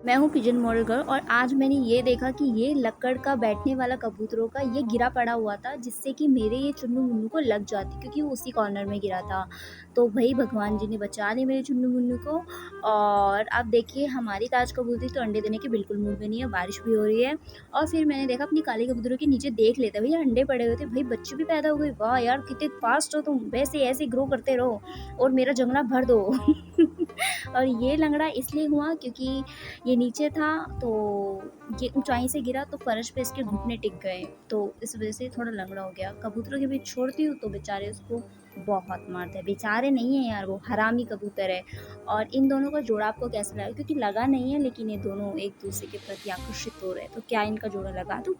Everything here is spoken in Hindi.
मैं हूँ पिजन मॉडल गर्ल और आज मैंने ये देखा कि ये लक्कड़ का बैठने वाला कबूतरों का ये गिरा पड़ा हुआ था जिससे कि मेरे ये चुन्नू-मुन्नू को लग जाती क्योंकि वो उसी कॉर्नर में गिरा था। तो भई भगवान जी ने बचा लिया मेरे चुन्नू-मुन्नू को। और अब देखिए हमारी ताज कबूतरी तो अंडे देने के बिल्कुल मूड में नहीं है, बारिश भी हो रही है। और फिर मैंने देखा अपनी काली कबूतरों के नीचे देख लेते भैया अंडे पड़े हुए थे, भई बच्चे भी पैदा हो गए, वाह यार कितने फ़ास्ट हो तुम, वैसे ऐसे ग्रो करते रहो और मेरा जंगला भर दो। और ये लंगड़ा इसलिए हुआ क्योंकि ये नीचे था तो ये ऊँचाई से गिरा तो फर्श पे इसके घुटने टिक गए, तो इस वज़ह से थोड़ा लंगड़ा हो गया। कबूतरों के बीच छोड़ती हूँ तो बेचारे उसको बहुत मारते हैं, बेचारे नहीं हैं यार वो हरामी कबूतर है। और इन दोनों का जोड़ा आपको कैसा लगा? क्योंकि लगा नहीं है लेकिन ये दोनों एक-दूसरे के प्रति आकर्षित हो रहे हैं, तो क्या इनका जोड़ा लगा दूँ?